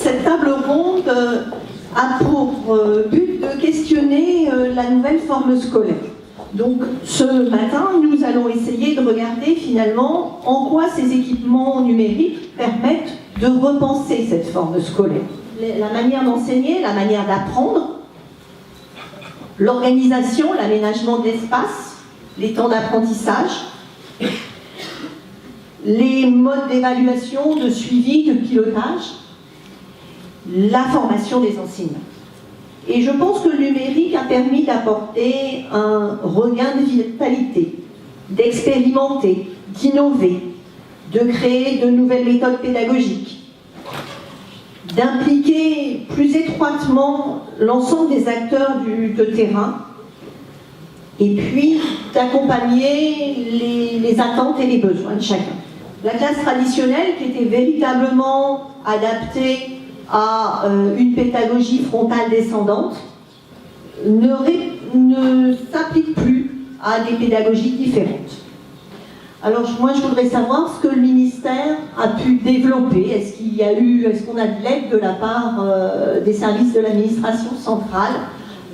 Cette table ronde a pour but de questionner la nouvelle forme scolaire. Donc ce matin, nous allons essayer de regarder finalement en quoi ces équipements numériques permettent de repenser cette forme scolaire. La manière d'enseigner, la manière d'apprendre, l'organisation, l'aménagement de l'espace, les temps d'apprentissage, les modes d'évaluation, de suivi, de pilotage, la formation des enseignants. Et je pense que le numérique a permis d'apporter un regain de vitalité, d'expérimenter, d'innover, de créer de nouvelles méthodes pédagogiques, d'impliquer plus étroitement l'ensemble des acteurs de terrain, et puis d'accompagner les attentes et les besoins de chacun. La classe traditionnelle, qui était véritablement adaptée à une pédagogie frontale descendante, ne s'applique plus à des pédagogies différentes. Alors moi je voudrais savoir ce que le ministère a pu développer. Est-ce qu'on a de l'aide de la part des services de l'administration centrale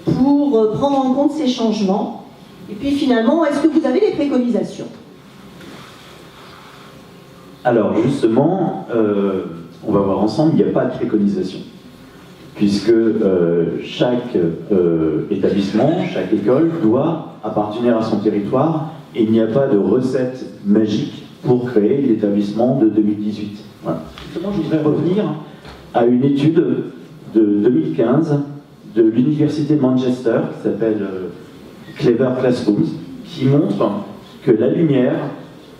pour prendre en compte ces changements? Et puis finalement, est-ce que vous avez des préconisations? Alors justement, on va voir ensemble, il n'y a pas de préconisation, puisque chaque établissement, chaque école doit appartenir à son territoire, et il n'y a pas de recette magique pour créer l'établissement de 2018. Voilà. Justement, je voudrais revenir à une étude de 2015 de l'université de Manchester, qui s'appelle Clever Classrooms, qui montre que la lumière,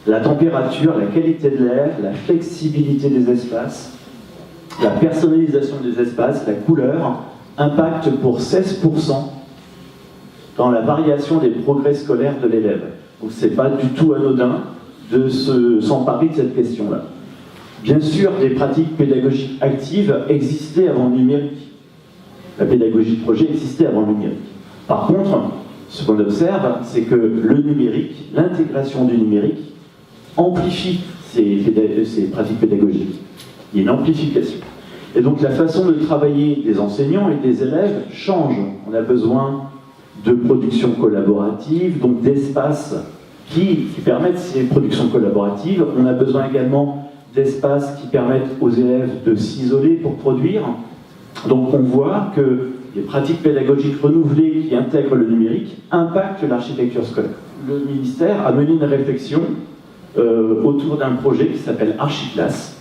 la température, la qualité de l'air, la flexibilité des espaces, la personnalisation des espaces, la couleur, impactent pour 16% dans la variation des progrès scolaires de l'élève. Donc c'est pas du tout anodin de s'emparer de cette question-là. Bien sûr, des pratiques pédagogiques actives existaient avant le numérique. La pédagogie de projet existait avant le numérique. Par contre, ce qu'on observe, c'est que le numérique, l'intégration du numérique, amplifie ces pratiques pédagogiques. Il y a une amplification. Et donc la façon de travailler des enseignants et des élèves change. On a besoin de production collaborative, donc d'espaces qui permettent ces productions collaboratives. On a besoin également d'espaces qui permettent aux élèves de s'isoler pour produire. Donc on voit que les pratiques pédagogiques renouvelées qui intègrent le numérique impactent l'architecture scolaire. Le ministère a mené une réflexion autour d'un projet qui s'appelle Archiclass.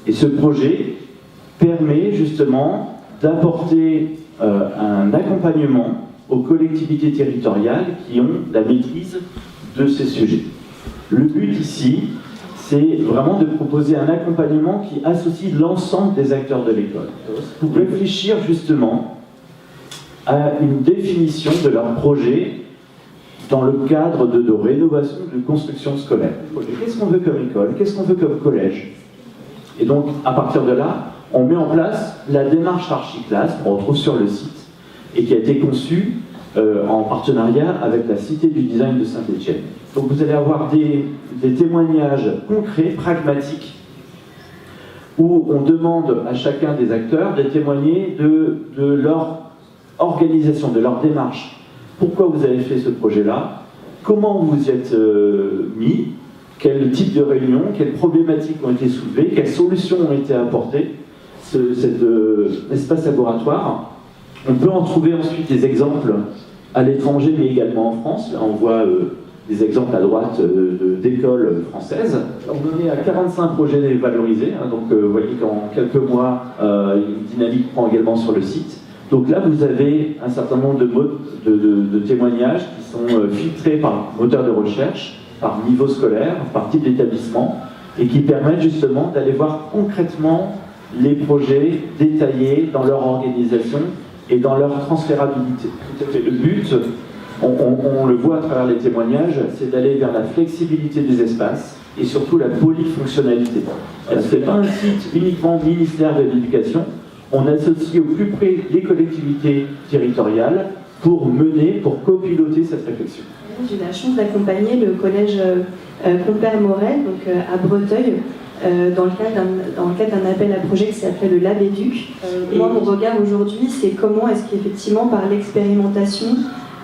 Et ce projet permet justement d'apporter un accompagnement aux collectivités territoriales qui ont la maîtrise de ces sujets. Le but ici, c'est vraiment de proposer un accompagnement qui associe l'ensemble des acteurs de l'école pour réfléchir justement à une définition de leur projet dans le cadre de rénovation, de construction scolaire. Qu'est-ce qu'on veut comme école? Qu'est-ce qu'on veut comme collège? Et donc, à partir de là, on met en place la démarche Archiclass, qu'on retrouve sur le site, et qui a été conçue en partenariat avec la Cité du Design de Saint-Étienne. Donc vous allez avoir des témoignages concrets, pragmatiques, où on demande à chacun des acteurs de témoigner de leur organisation, de leur démarche. Pourquoi vous avez fait ce projet-là? Comment vous y êtes mis? Quel type de réunion? Quelles problématiques ont été soulevées? Quelles solutions ont été apportées? Cet espace laboratoire, on peut en trouver ensuite des exemples à l'étranger, mais également en France. Là, on voit des exemples à droite d'écoles françaises. On en est à 45 projets valorisés, hein, donc vous voyez qu'en quelques mois, une dynamique prend également sur le site. Donc là, vous avez un certain nombre de témoignages qui sont filtrés par moteur de recherche, par niveau scolaire, par type d'établissement, et qui permettent justement d'aller voir concrètement les projets détaillés dans leur organisation et dans leur transférabilité. Le but, on le voit à travers les témoignages, c'est d'aller vers la flexibilité des espaces et surtout la polyfonctionnalité. Ce n'est pas un site uniquement ministère de l'Éducation, on associe au plus près les collectivités territoriales pour copiloter cette réflexion. J'ai eu la chance d'accompagner le collège Compère Morel, donc à Breteuil, dans le cadre d'un appel à projet qui s'appelait le Lab Éduc. Et moi, mon regard aujourd'hui, c'est comment est-ce qu'effectivement, par l'expérimentation,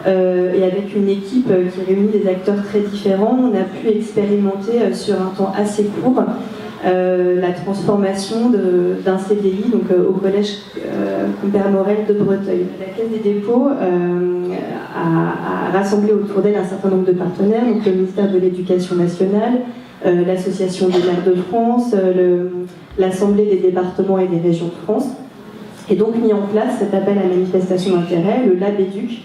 et avec une équipe qui réunit des acteurs très différents, on a pu expérimenter sur un temps assez court la transformation d'un CDI donc, au collège Compère-Morel de Breteuil. La Caisse des dépôts a rassemblé autour d'elle un certain nombre de partenaires, donc le ministère de l'Éducation nationale, l'Association des maires de France, l'Assemblée des départements et des régions de France, et donc mis en place cet appel à manifestation d'intérêt, le Lab Éduc.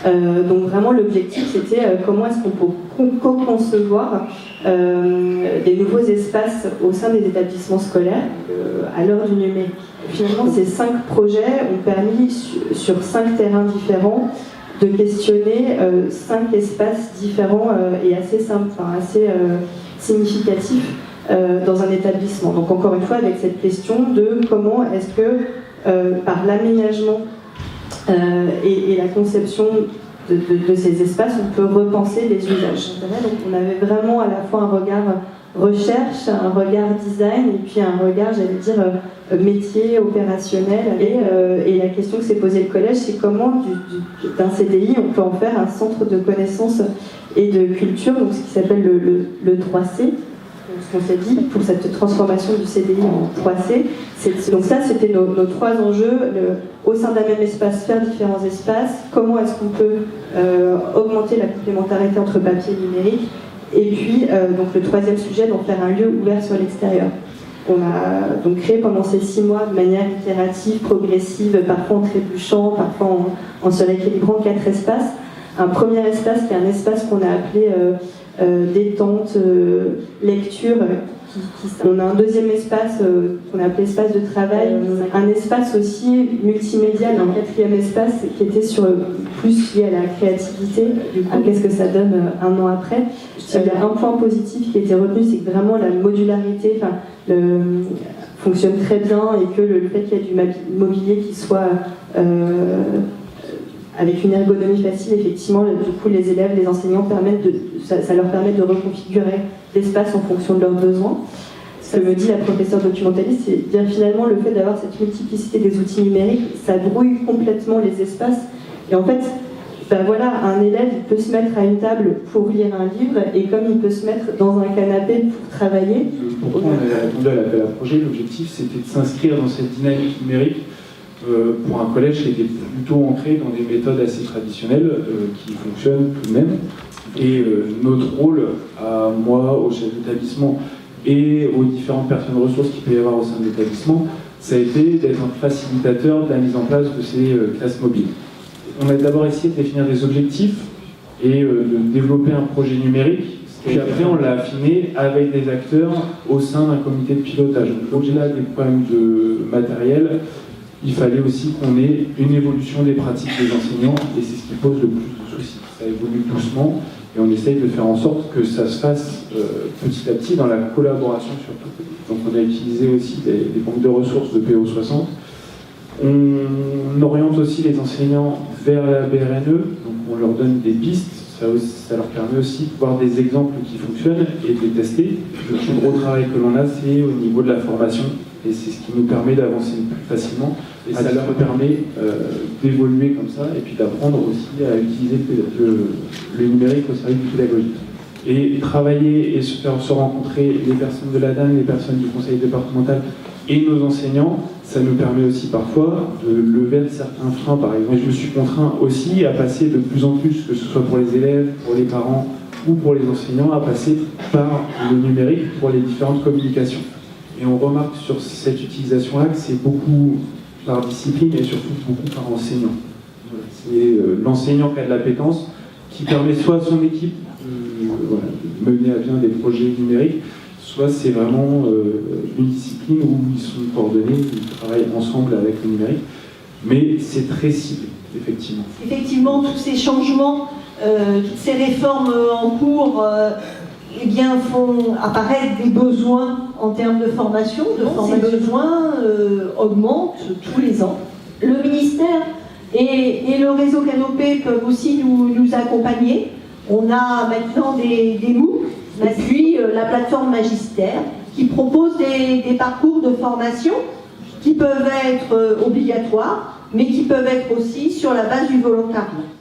Donc vraiment l'objectif c'était comment est-ce qu'on peut co-concevoir des nouveaux espaces au sein des établissements scolaires à l'heure du numérique. Finalement ces 5 projets ont permis sur 5 terrains différents de questionner 5 espaces différents et assez simples, enfin assez significatifs dans un établissement. Donc encore une fois avec cette question de comment est-ce que par l'aménagement et la conception de ces espaces, on peut repenser les usages. Donc on avait vraiment à la fois un regard recherche, un regard design et puis un regard, j'allais dire, métier, opérationnel. Et la question que s'est posée le collège, c'est comment d'un CDI on peut en faire un centre de connaissances et de culture, donc ce qui s'appelle le 3C. Ce qu'on s'est dit pour cette transformation du CDI en 3C. Donc ça, c'était nos 3 enjeux. Au sein d'un même espace, faire différents espaces. Comment est-ce qu'on peut augmenter la complémentarité entre papier et numérique. Et puis, donc le 3e sujet, d'en faire un lieu ouvert sur l'extérieur. On a donc créé pendant ces 6 mois de manière itérative, progressive, parfois en trébuchant, parfois en se rééquilibrant 4 espaces. Un premier espace qui est un espace qu'on a appelé détente, lecture. On a un 2e espace qu'on a appelé espace de travail, un espace aussi multimédia, un 4e espace qui était plus lié à la créativité. Du coup, qu'est-ce que ça donne un an après? Il y a un point positif qui a été retenu, c'est que vraiment la modularité fonctionne très bien et que le fait qu'il y ait du mobilier qui soit avec une ergonomie facile, effectivement, du coup, les élèves, les enseignants, ça leur permet de reconfigurer l'espace en fonction de leurs besoins. Ce que me dit la professeure documentaliste, c'est dire finalement le fait d'avoir cette multiplicité des outils numériques, ça brouille complètement les espaces. Et en fait, un élève il peut se mettre à une table pour lire un livre, et comme il peut se mettre dans un canapé pour travailler. Pourquoi on a répondu à l'appel à projet? L'objectif, c'était de s'inscrire dans cette dynamique numérique pour un collège qui était plutôt ancré dans des méthodes assez traditionnelles qui fonctionnent tout de même. Et notre rôle, à moi, au chef d'établissement et aux différentes personnes ressources qu'il peut y avoir au sein de l'établissement, ça a été d'être un facilitateur de la mise en place de ces classes mobiles. On a d'abord essayé de définir des objectifs et de développer un projet numérique, puis après on l'a affiné avec des acteurs au sein d'un comité de pilotage. Donc au-delà des problèmes de matériel, il fallait aussi qu'on ait une évolution des pratiques des enseignants, et c'est ce qui pose le plus de soucis. Ça évolue doucement, et on essaye de faire en sorte que ça se fasse petit à petit dans la collaboration surtout. Donc on a utilisé aussi des banques de ressources de PO60. On oriente aussi les enseignants vers la BRNE, donc on leur donne des pistes, ça leur permet aussi de voir des exemples qui fonctionnent et de les tester. Le plus gros travail que l'on a, c'est au niveau de la formation, et c'est ce qui nous permet d'avancer plus facilement, et ça leur permet d'évoluer comme ça, et puis d'apprendre aussi à utiliser le numérique au service du pédagogique. Et travailler et se faire se rencontrer les personnes de l'ADAN, les personnes du conseil départemental et nos enseignants, ça nous permet aussi parfois de lever certains freins. Par exemple, je me suis contraint aussi à passer de plus en plus, que ce soit pour les élèves, pour les parents ou pour les enseignants, à passer par le numérique pour les différentes communications. Et on remarque sur cette utilisation-là que c'est beaucoup par discipline et surtout beaucoup par enseignant. Voilà, c'est l'enseignant qui a de l'appétence, qui permet soit à son équipe de mener à bien des projets numériques, soit c'est vraiment une discipline où ils sont coordonnés, ils travaillent ensemble avec le numérique, mais c'est très ciblé, effectivement. Effectivement, tous ces changements, toutes ces réformes en cours, font apparaître des besoins en termes de formation. Ces besoins augmentent tous les ans. Le ministère et le réseau Canopé peuvent aussi nous accompagner. On a maintenant des MOOC, et puis la plateforme Magistère, qui propose des parcours de formation qui peuvent être obligatoires, mais qui peuvent être aussi sur la base du volontariat.